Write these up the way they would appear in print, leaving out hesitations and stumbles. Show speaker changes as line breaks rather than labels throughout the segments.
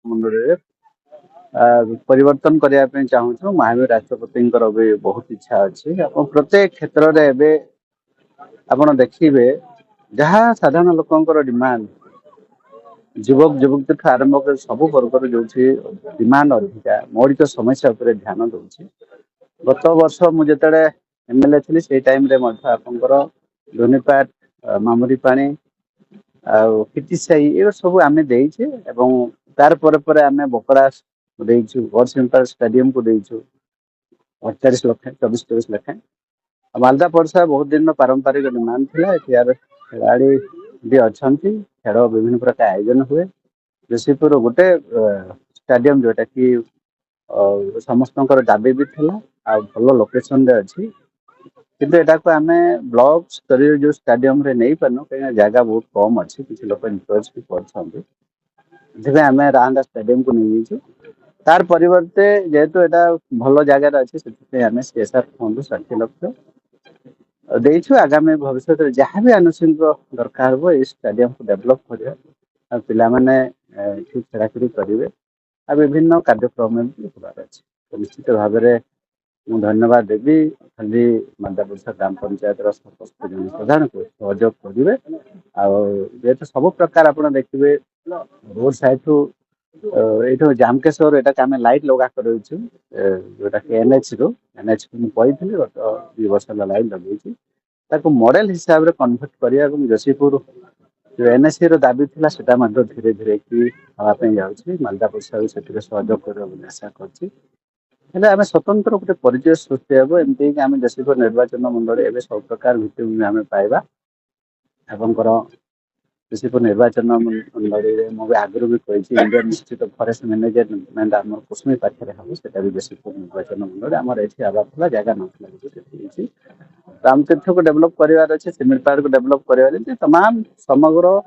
मुंडे परिवर्तन करने चाहूँ महावीर राष्ट्रपति भी बहुत इच्छा अच्छी प्रत्येक क्षेत्र में आप देखिए जहाँ साधारण लोकंर डिमांड युवक युवती आरंभ कर सब वर्गर जो डिमांड अधिका मौलिक समस्या उपर ध्यान दूसरी गत वर्ष मुझे एमएलए थी से टाइम आपंकर धोनीपाट मामुरी पानी आीसाई ये सब आम देचे तार पर आम बकरा देचु गढ़ स्टाडियम को देचु 48 लाख 24 लाख मालदा पड़सा बहुत दिन पारंपरिक डिमांड थी खिलाड़ी भी अच्छा खेल विभिन्न प्रकार आयोजन हुए जशीपुर गोटे स्टाडियम जोटा कि समस्त दाबी भी थिला आ भल लोकेशन रे अच्छी किंतु एटा को आम ब्लॉक स्तरीय जो स्टाडियम रे नहीं पारनु कहीं जगह बहुत कम अच्छी किसी लोग इंटरेस्ट भी कर आम रांदा स्टाडियम को नहीं जाइए तार परिवर्ते जेहेतु एटा भल जगार अच्छे से आम सीएसआर फंड 60 लाख देचु आगामी भविष्य में जहाँ भी आनुषंगिक दरकार हो स्टाडियम को डेवलप कर पिला माने ठीक खेलाखिड़ी करेंगे आ विभिन्न कार्यक्रम भी होबार अच्छे तो निश्चित भाव में मुझे धन्यवाद देवी खाली मादापुरसा ग्राम पंचायत समस्त जनसाधारण को सहयोग करेंगे आते सब प्रकार आप देखिए रोड साइड ये जामकेश्वर यहाँ आम लाइट लगा कर जोटा कि एनएच रू एनएच को मुझे गत 2 वर्ष लाइट लगे मॉडल हिसाब से कन्वर्ट करिया जशीपुर जो एनएससी दाबी थी धीरे धीरे कि हाँपाई जाऊँगी मालदापुरसा भी से सहयोग कर आशा कर आम स्वतंत्र गोटे परिचय सृष्टि हे एमती आम जशीपुर निर्वाचन मंडल एवं सब प्रकार भित्तिभूमि आम पाइबा आपंकर जशीपुर निर्वाचन मंडल मुझे आगुरी भी कही इंडिया निश्चित फरेस्ट मैनेजमेंट आम कुसुमी पाखे हम से जशीपुर निर्वाचन मंडल आम ये आवार जगह ना रामतीर्थ को डेभलप करार अच्छे सिमिलपाड़ को डेभलप कर तमाम समग्र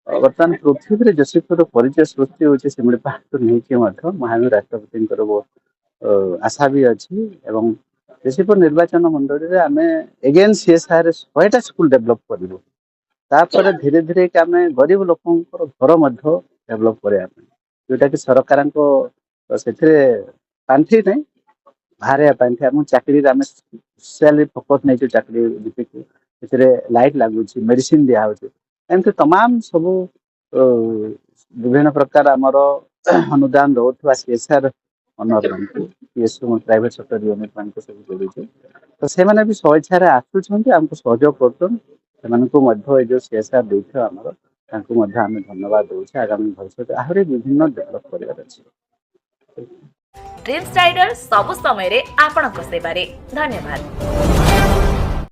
बर्तमान पृथ्वी जशीपुर परिचय सृष्टि होती सिमिलपाड़ को लेकिन महावीर राष्ट्रपति आशा भी अच्छी एवं जशीपुर निर्वाचन मंडल में आम एगेन सीएसआर 100टा स्कूल डेभलप करूँ तापर धीरे धीरे आम गरीब लोक घर डेभलप करने जोटा कि सरकार पांठि नहीं बाहर पांठि आम चाकरी आम स्पेशली फोकस नहीं चाकरी लाइट लगुच मेडिसिन दिया एमती तमाम सब विभिन्न प्रकार आमर अनुदान रोकवा सीएसआर ऑनर मान प्राइवेट सेक्टर यूनिट मान सब जोड़ी तो से भी स्वेच्छा आसुँच आमको सहयोग कर जो सीएसआर देख आम धन्यवाद दूसरे आगामी भविष्य आहरी विभिन्न डेभलप कर
ड्रीम्स राइडर सब समय रे आपणक सेवारे धन्यवाद।